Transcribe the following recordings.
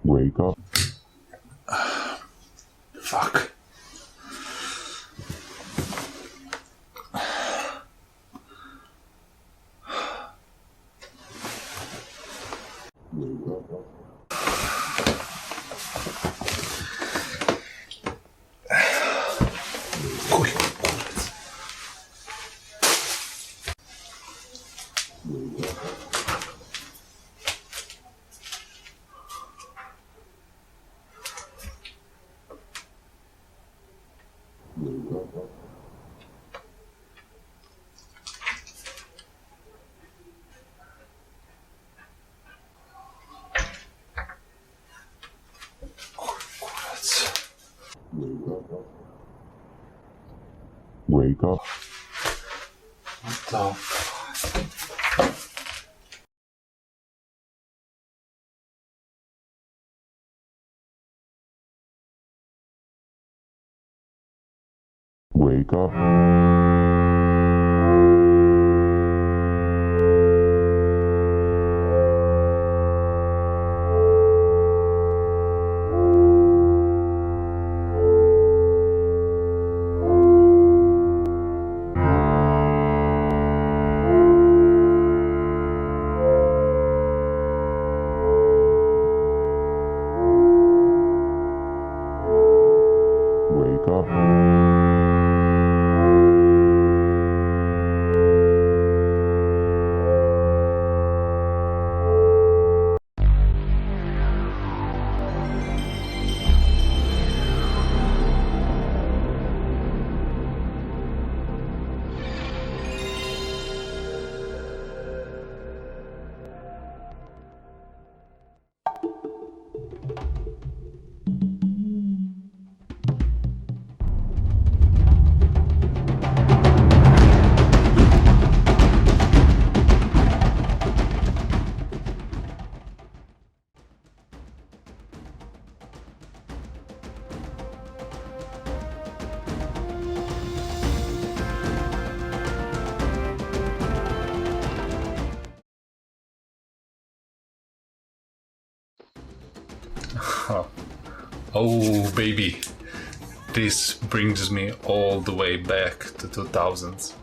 Wake up. Fuck. Wake up. What the Wake up. Wake up. Oh baby, this brings me all the way back to 2000s.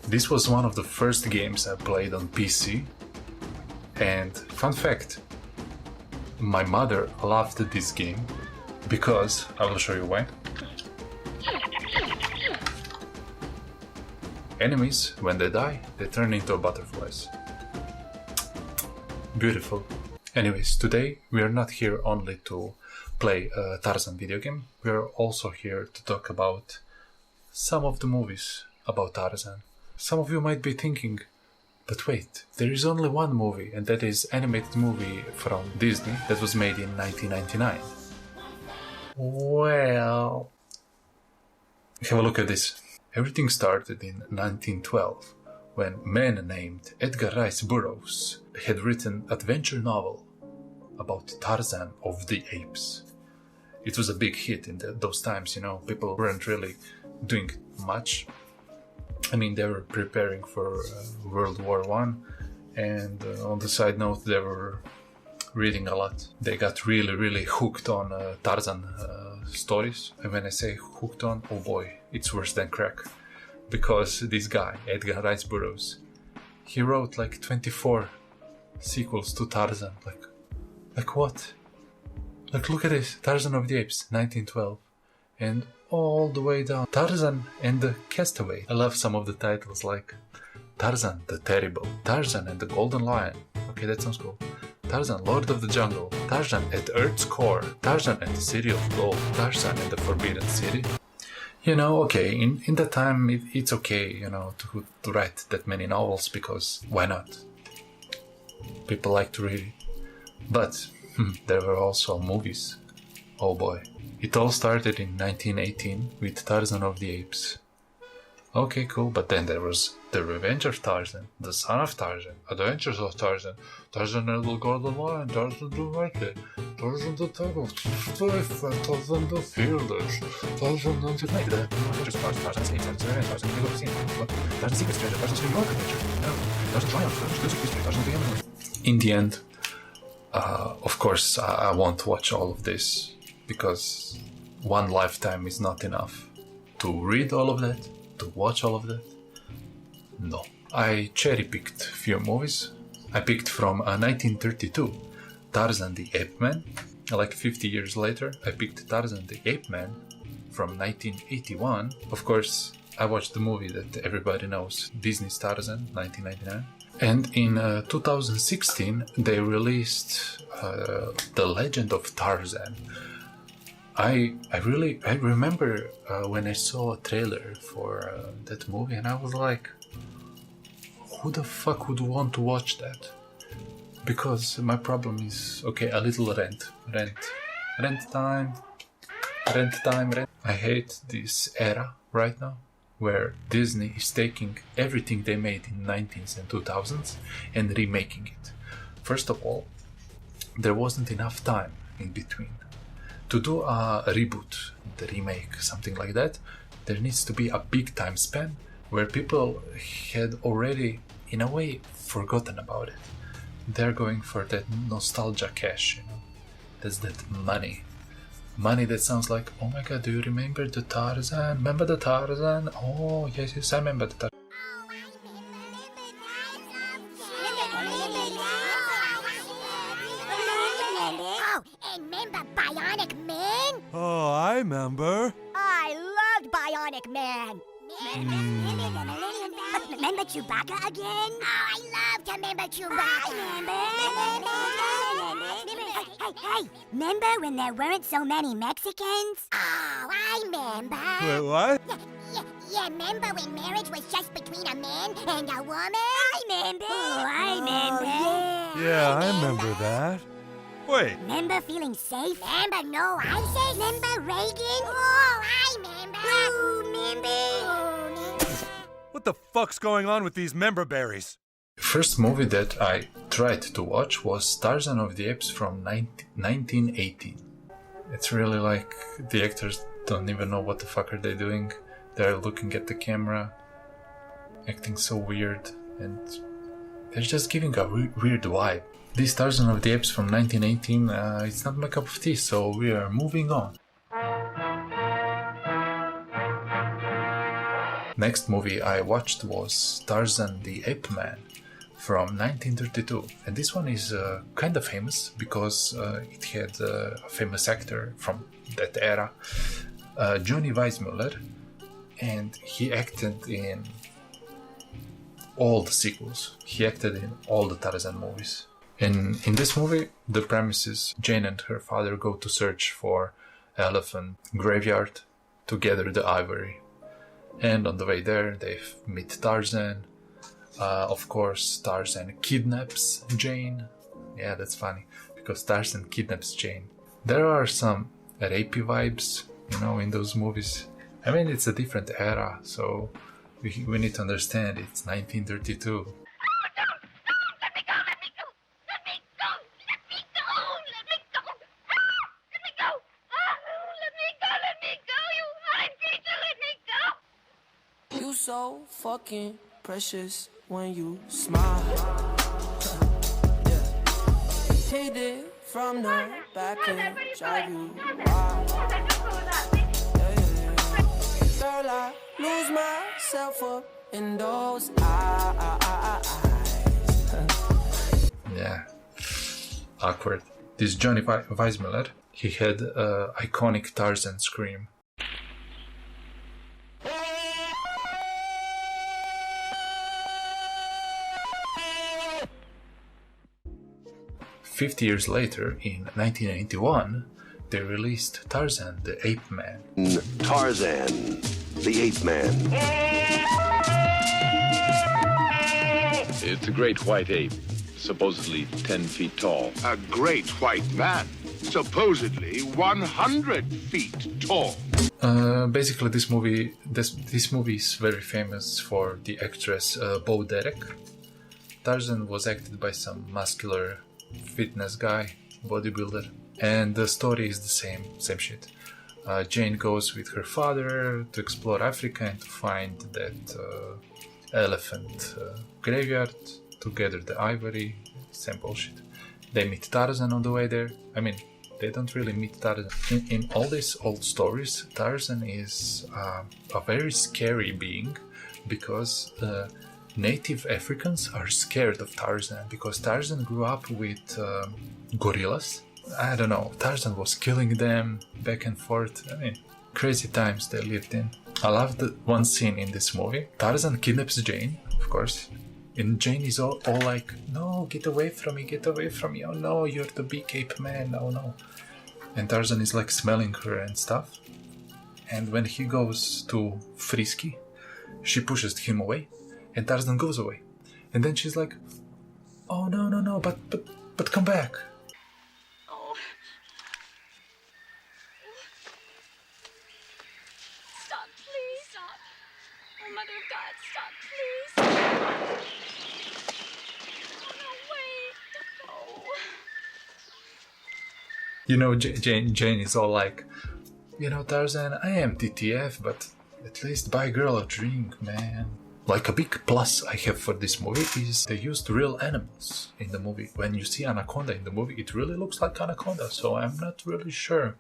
This was one of the first games I played on PC, and fun fact, my mother loved this game because, I will show you why. Enemies, when they die, they turn into butterflies. Beautiful. Anyways, today we are not here only to play a Tarzan video game, we are also here to talk about some of the movies about Tarzan. Some of you might be thinking, but wait, there is only one movie, and that is animated movie from Disney that was made in 1999. Well, have a look at this. Everything started in 1912 when a man named Edgar Rice Burroughs had written an adventure novel about Tarzan of the Apes. It was a big hit in those times, you know, people weren't really doing much. I mean, they were preparing for World War I, and on the side note, they were reading a lot. They got really hooked on Tarzan stories, and when I say hooked on, oh boy, it's worse than crack. Because this guy, Edgar Rice Burroughs, he wrote like 24 sequels to Tarzan. Like what? Like, look at this, Tarzan of the Apes, 1912, and all the way down, Tarzan and the Castaway. I love some of the titles, like Tarzan the Terrible, Tarzan and the Golden Lion. Okay, that sounds cool. Tarzan, Lord of the Jungle, Tarzan at Earth's Core, Tarzan and the City of Gold, Tarzan and the Forbidden City. You know, okay, in that time, it's okay, you know, to write that many novels, because why not? People like to read it. But there were also movies. Oh boy. It all started in 1918 with Tarzan of the Apes. Okay, cool. But then there was The Revenge of Tarzan, The Son of Tarzan, Adventures of Tarzan, Tarzan and the Golden Lion, Tarzan the Wicked, Tarzan the Tiger, Tarzan the Fearless, Tarzan the Adventures of Tarzan, Tarzan Escape, Tarzan Revenge, Tarzan Hero of Sin, Tarzan Secret Treasure, Tarzan New York Adventure, Tarzan Triumph, Tarzan Exclusive History, Tarzan the Emerald. In the end, of course, I won't watch all of this because one lifetime is not enough to read all of that, to watch all of that. No. I cherry-picked few movies. I picked from 1932, Tarzan the Ape Man. Like 50 years later, I picked Tarzan the Ape Man from 1981. Of course, I watched the movie that everybody knows, Disney's Tarzan, 1999. And in 2016, they released The Legend of Tarzan. I remember when I saw a trailer for that movie, and I was like, who the fuck would want to watch that? Because my problem is, okay, a little rent time. I hate this era right now, where Disney is taking everything they made in 1990s and 2000s and remaking it. First of all, there wasn't enough time in between. To do a reboot, the remake, something like that, there needs to be a big time span where people had already, in a way, forgotten about it. They're going for that nostalgia cash, you know. That's that money. Money that sounds like, oh my god, do you remember the Tarzan? Remember the Tarzan? Oh, yes, I remember the Tarzan. Remember Bionic Man? Oh, I remember. I loved Bionic Man. Remember Chewbacca again? Oh, I love to remember Chewbacca. Hey, remember when there weren't so many Mexicans? Oh, I remember. Wait, what? Yeah, remember when marriage was just between a man and a woman? I remember. Oh, I remember. Yeah, I remember that. Wait. Remember feeling safe? Remember no ISIS? Remember Reagan? Oh, I remember. What the fuck's going on with these member berries? First movie that I tried to watch was Tarzan of the Apes from 1918. It's really like the actors don't even know what the fuck are they doing. They're looking at the camera, acting so weird, and they're just giving a weird vibe. This Tarzan of the Apes from 1918, it's not my cup of tea, so we are moving on. Next movie I watched was Tarzan the Ape Man from 1932, and this one is kind of famous because it had a famous actor from that era, Johnny Weissmuller, and he acted in all the sequels. He acted in all the Tarzan movies. And in this movie, the premise is Jane and her father go to search for elephant graveyard to gather the ivory. And on the way there, they meet Tarzan. Of course, Tarzan kidnaps Jane. Yeah, that's funny, because Tarzan kidnaps Jane. There are some rapey vibes, you know, in those movies. I mean, it's a different era, so we need to understand it's 1932. You so fucking precious when you smile. Yeah. Hit it from the back and drive you wild. Yeah. Girl, I lose myself up in those eyes. Yeah, awkward. This Johnny Weissmuller, he had iconic Tarzan scream. "50 years later, in 1991, they released Tarzan the Ape Man. Tarzan, the Ape Man. It's a great white ape, supposedly 10 feet tall. A great white man, supposedly 100 feet tall. Basically, this movie is very famous for the actress Bo Derek. Tarzan was acted by some muscular fitness guy, bodybuilder, and the story is the same shit. Jane goes with her father to explore Africa and to find that elephant graveyard, to gather the ivory, same bullshit. They meet Tarzan on the way there. I mean, they don't really meet Tarzan. In all these old stories, Tarzan is a very scary being because native Africans are scared of Tarzan because Tarzan grew up with gorillas. I don't know, Tarzan was killing them back and forth. I mean, crazy times they lived in. I love the one scene in this movie. Tarzan kidnaps Jane, of course. And Jane is all like, no, get away from me, oh no, you're the big ape man, oh no. And Tarzan is like smelling her and stuff. And when he goes to Frisky, she pushes him away, and Tarzan goes away. And then she's like, oh no, but come back. Oh. Stop, please, stop. Oh, Mother of God, stop, please. You know, Jane is all like, you know, Tarzan, I am TTF, but at least buy girl a drink, man. Like, a big plus I have for this movie is they used real animals in the movie. When you see Anaconda in the movie, it really looks like Anaconda, so I'm not really sure.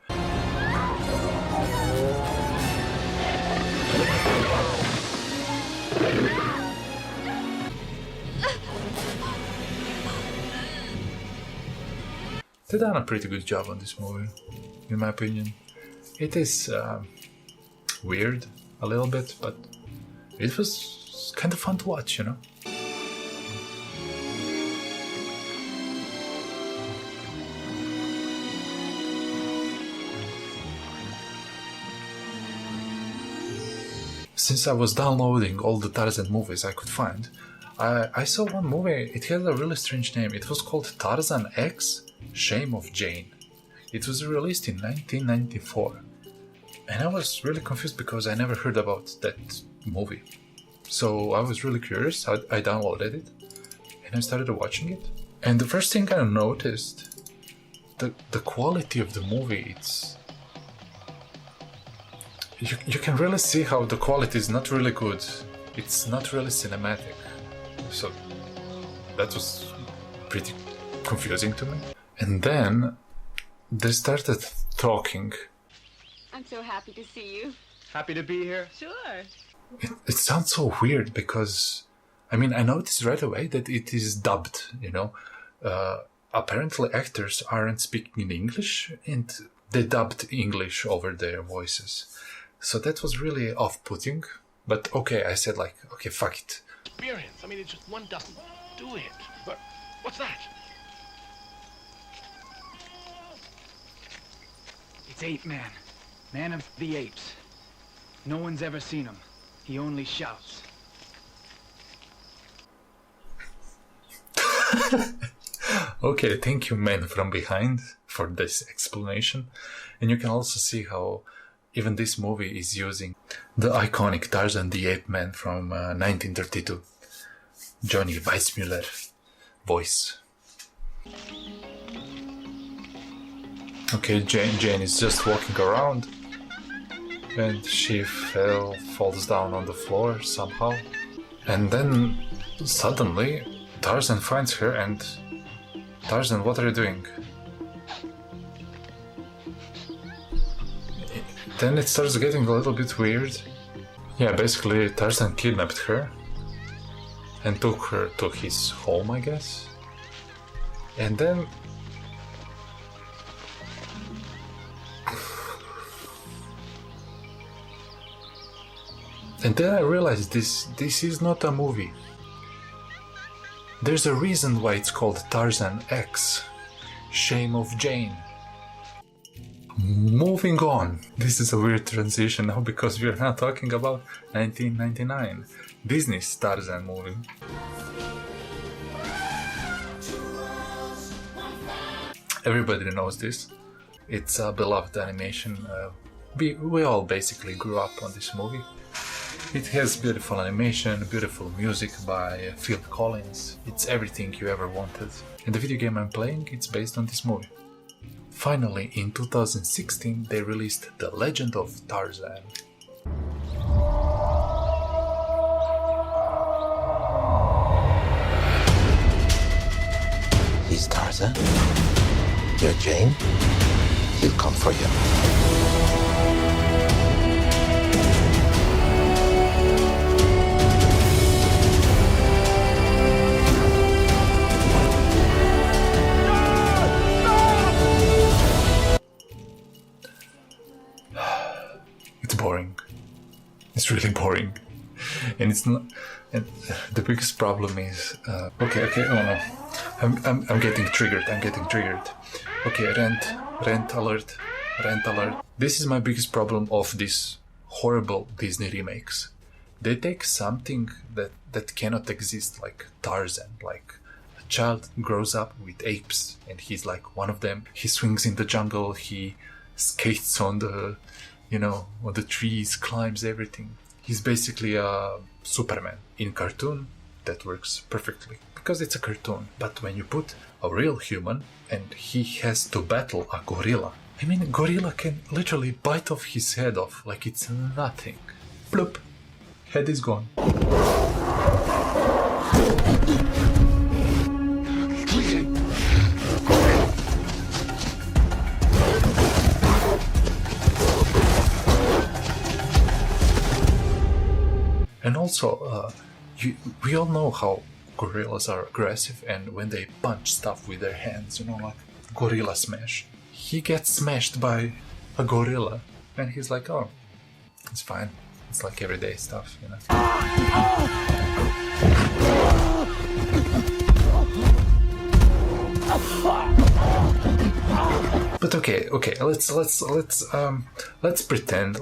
They done a pretty good job on this movie, in my opinion. It is weird a little bit, but it was kind of fun to watch, you know? Since I was downloading all the Tarzan movies I could find, I saw one movie. It had a really strange name. It was called Tarzan X Shame of Jane. It was released in 1994. And I was really confused because I never heard about that movie. So I was really curious. I downloaded it and I started watching it. And the first thing I noticed, the quality of the movie, it's... You can really see how the quality is not really good. It's not really cinematic. So that was pretty confusing to me. And then they started talking. I'm so happy to see you. Happy to be here. Sure. It sounds so weird because, I mean, I noticed right away that it is dubbed, you know. Apparently actors aren't speaking English and they dubbed English over their voices. So that was really off-putting. But okay, I said like, okay, fuck it. Experience. I mean, it's just one doesn't do it. But what's that? It's Ape Man. Man of the Apes. No one's ever seen him. He only shouts. Okay, thank you, man from behind, for this explanation. And you can also see how even this movie is using the iconic Tarzan the Ape Man from 1932. Johnny Weissmuller voice. Okay, Jane is just walking around and she falls down on the floor somehow. And then suddenly Tarzan finds her and... Tarzan, what are you doing? Then it starts getting a little bit weird. Yeah, basically Tarzan kidnapped her and took her to his home, I guess. And then... And then I realized this is not a movie. There's a reason why it's called Tarzan X, Shame of Jane. Moving on. This is a weird transition now because we're now talking about 1999, Disney's Tarzan movie. Everybody knows this. It's a beloved animation we all basically grew up on this movie. It has beautiful animation, beautiful music by Phil Collins. It's everything you ever wanted. And the video game I'm playing, it's based on this movie. Finally, in 2016, they released The Legend of Tarzan. He's Tarzan. You're Jane. He'll come for you. It's boring. It's really boring. And it's not. And the biggest problem is. Okay. Oh no. I'm getting triggered. Okay, rent alert. This is my biggest problem of these horrible Disney remakes. They take something that cannot exist, like Tarzan. Like a child grows up with apes, and he's like one of them. He swings in the jungle. He skates on the, on the trees, climbs everything. He's basically a Superman in cartoon. That works perfectly because it's a cartoon. But when you put a real human and he has to battle a gorilla, I mean, a gorilla can literally bite off his head off like it's nothing. Bloop, head is gone. And also, we all know how gorillas are aggressive, and when they punch stuff with their hands, like gorilla smash. He gets smashed by a gorilla, and he's like, oh, it's fine. It's like everyday stuff, But okay, let's pretend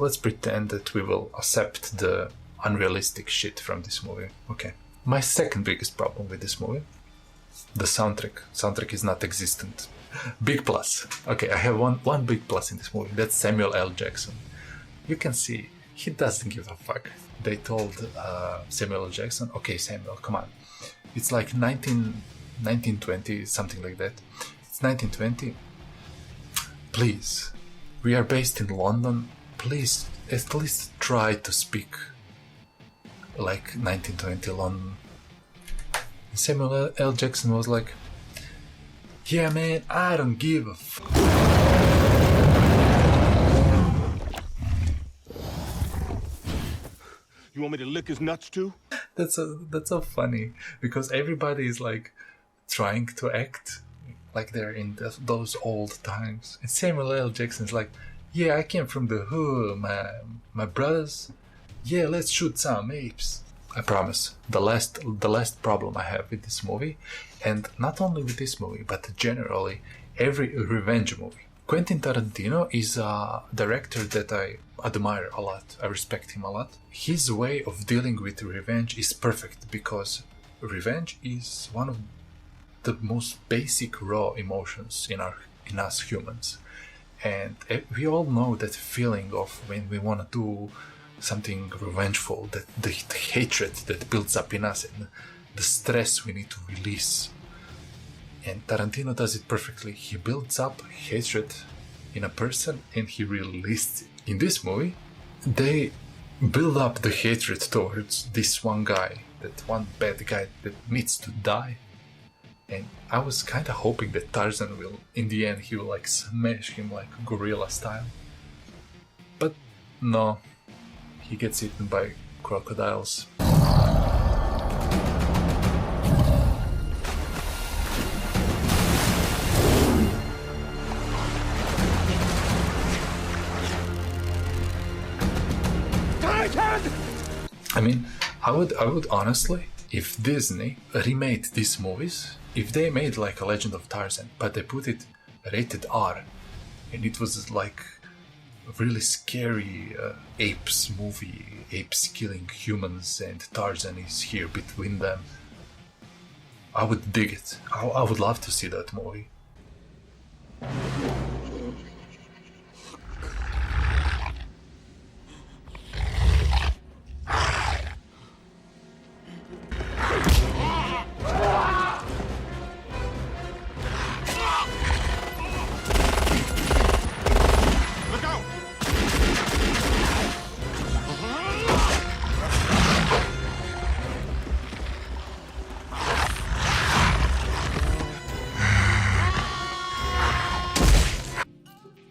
that we will accept the unrealistic shit from this movie. Okay. My second biggest problem with this movie, the soundtrack. Soundtrack is not existent. Big plus. Okay, I have one big plus in this movie. That's Samuel L. Jackson. You can see he doesn't give a fuck. They told Samuel L. Jackson, okay, Samuel, come on. It's like 1920, something like that. It's 1920. Please, we are based in London. Please, at least try to speak like 1920 London. Samuel L. Jackson was like, yeah man, I don't give a fuck. You want me to lick his nuts too? That's so funny, because everybody is like trying to act like they're in those old times. And Samuel L. Jackson's like, yeah, I came from the hood, my brothers. Yeah, let's shoot some apes. I promise. The last problem I have with this movie, and not only with this movie, but generally every revenge movie. Quentin Tarantino is a director that I admire a lot. I respect him a lot. His way of dealing with revenge is perfect, because revenge is one of the most basic raw emotions in us humans. And we all know that feeling of when we want to do something revengeful, that the hatred that builds up in us and the stress we need to release. And Tarantino does it perfectly. He builds up hatred in a person and he releases it. In this movie, they build up the hatred towards this one guy, that one bad guy that needs to die. And I was kind of hoping that Tarzan will, in the end, he will like smash him like gorilla style. But no, he gets eaten by crocodiles. I mean, I would honestly, if Disney remade these movies, if they made like a Legend of Tarzan, but they put it rated R, and it was like a really scary apes movie, apes killing humans and Tarzan is here between them, I would dig it. I would love to see that movie.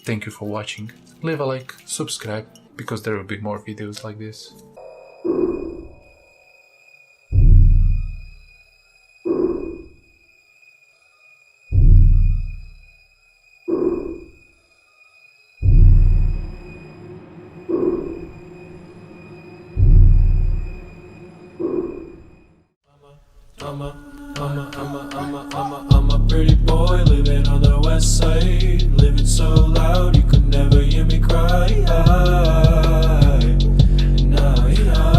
Thank you for watching. Leave a like, subscribe, because there will be more videos like this. I'm a pretty boy living on the west side, living so loud you could never hear me cry. Now,